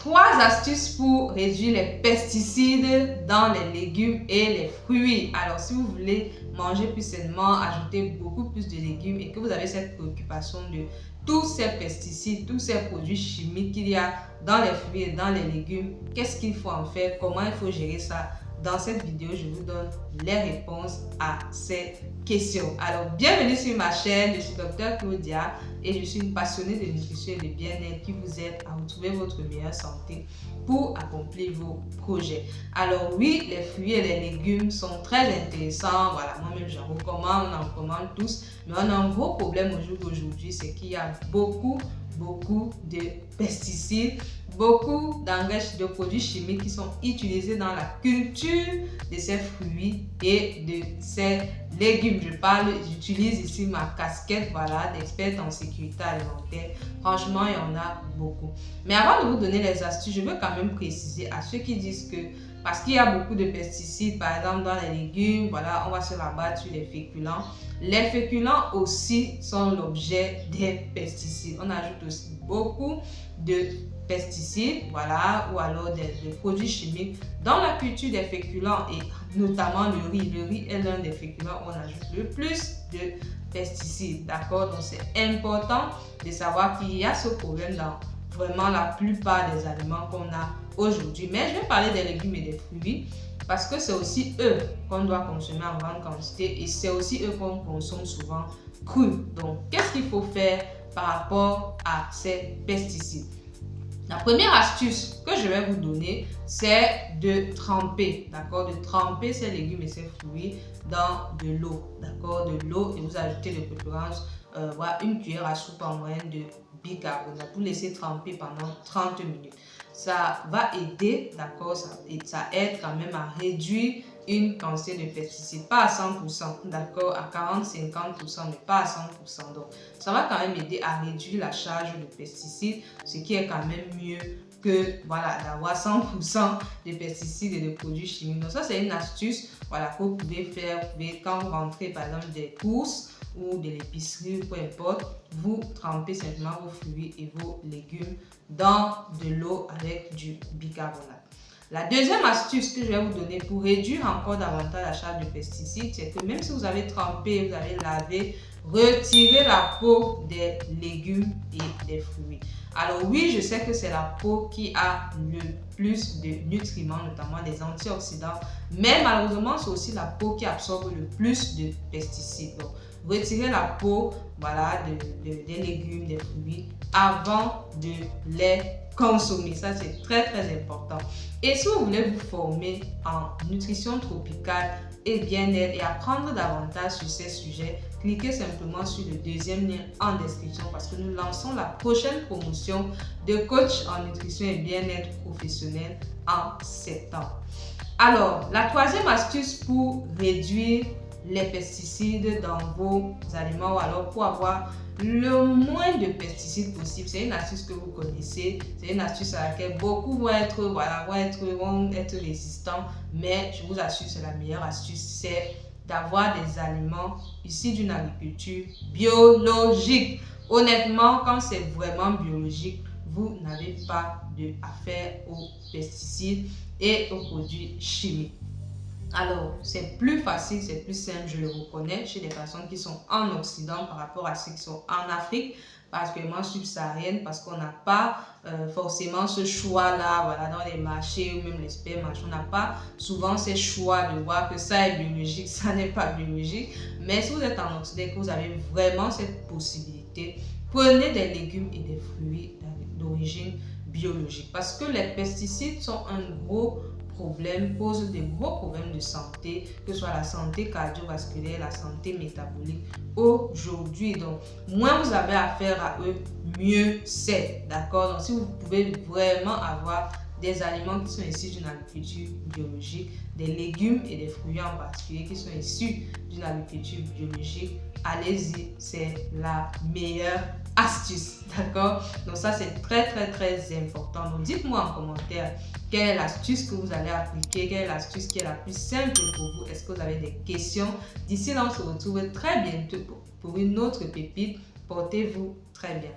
3 astuces pour réduire les pesticides dans les légumes et les fruits. Alors, si vous voulez manger plus sainement, ajouter beaucoup plus de légumes et que vous avez cette préoccupation de tous ces pesticides, tous ces produits chimiques qu'il y a dans les fruits et dans les légumes, qu'est-ce qu'il faut en faire? Comment il faut gérer ça? Dans cette vidéo, je vous donne les réponses à ces questions. Alors, bienvenue sur ma chaîne, je suis Dr Claudia et je suis une passionnée de nutrition et de bien-être qui vous aide à retrouver votre meilleure santé pour accomplir vos projets. Alors oui, les fruits et les légumes sont très intéressants. Voilà, moi-même j'en recommande, on en recommande tous. Mais on a un gros problème au jour d'aujourd'hui, c'est qu'il y a beaucoup de pesticides, beaucoup d'engrais, de produits chimiques qui sont utilisés dans la culture de ces fruits et de ces légumes. J'utilise ici ma casquette, voilà, d'experte en sécurité alimentaire. Franchement, il y en a beaucoup. Mais avant de vous donner les astuces, je veux quand même préciser à ceux qui disent que parce qu'il y a beaucoup de pesticides, par exemple dans les légumes, voilà, on va se rabattre sur les féculents. Les féculents aussi sont l'objet des pesticides. On ajoute aussi beaucoup de pesticides, voilà, ou alors des produits chimiques dans la culture des féculents et notamment le riz. Le riz est l'un des féculents où on ajoute le plus de pesticides, d'accord? Donc c'est important de savoir qu'il y a ce problème dans vraiment la plupart des aliments qu'on a aujourd'hui. Mais je vais parler des légumes et des fruits parce que c'est aussi eux qu'on doit consommer en grande quantité et c'est aussi eux qu'on consomme souvent crus. Donc, qu'est-ce qu'il faut faire par rapport à ces pesticides? La première astuce que je vais vous donner, c'est de tremper, d'accord? De tremper ces légumes et ces fruits dans de l'eau, d'accord? De l'eau et vous ajoutez de préférence voilà, une cuillère à soupe en moyenne de bicarbonate. Vous laissez tremper pendant 30 minutes. Ça va aider, d'accord? Ça aide quand même à réduire une quantité de pesticides, pas à 100%, d'accord, à 40-50%, mais pas à 100%. Donc, ça va quand même aider à réduire la charge de pesticides, ce qui est quand même mieux que voilà, d'avoir 100% de pesticides et de produits chimiques. Donc, ça, c'est une astuce voilà, que vous pouvez faire. Vous pouvez, quand vous rentrez par exemple des courses ou de l'épicerie, peu importe, vous trempez simplement vos fruits et vos légumes dans de l'eau avec du bicarbonate. La deuxième astuce que je vais vous donner pour réduire encore davantage la charge de pesticides, c'est que même si vous avez trempé, vous avez lavé, retirez la peau des légumes et des fruits. Alors oui, je sais que c'est la peau qui a le plus de nutriments, notamment des antioxydants, mais malheureusement, c'est aussi la peau qui absorbe le plus de pesticides. Donc, retirez la peau voilà, des légumes, des fruits avant de les consommer. Ça, c'est très important. Et si vous voulez vous former en nutrition tropicale et bien-être et apprendre davantage sur ces sujets, cliquez simplement sur le deuxième lien en description parce que nous lançons la prochaine promotion de coach en nutrition et bien-être professionnel en septembre. Alors, la troisième astuce pour réduire les pesticides dans vos aliments ou alors pour avoir le moins de pesticides possible, c'est une astuce que vous connaissez, c'est une astuce à laquelle beaucoup vont être résistants, mais je vous assure c'est la meilleure astuce, c'est d'avoir des aliments issus d'une agriculture biologique. Honnêtement, quand c'est vraiment biologique, vous n'avez pas affaire aux pesticides et aux produits chimiques. Alors, c'est plus facile, c'est plus simple, je le reconnais, chez les personnes qui sont en Occident par rapport à ceux qui sont en Afrique, particulièrement subsaharienne, parce qu'on n'a pas forcément ce choix-là, voilà, dans les marchés ou même les supermarchés, on n'a pas souvent ces choix de voir que ça est biologique, ça n'est pas biologique. Mais si vous êtes en Occident et que vous avez vraiment cette possibilité, prenez des légumes et des fruits d'origine biologique, parce que les pesticides sont un gros posent des gros problèmes de santé, que ce soit la santé cardiovasculaire, la santé métabolique aujourd'hui. Donc, moins vous avez affaire à eux, mieux c'est. D'accord? Donc, si vous pouvez vraiment avoir des aliments qui sont issus d'une agriculture biologique, des légumes et des fruits en particulier qui sont issus d'une agriculture biologique, allez-y, c'est la meilleure astuce, d'accord? Donc ça c'est très important. Donc dites-moi en commentaire quelle est l'astuce que vous allez appliquer, quelle est l'astuce qui est la plus simple pour vous. Est-ce que vous avez des questions? D'ici là on se retrouve très bientôt pour une autre pépite. Portez-vous très bien.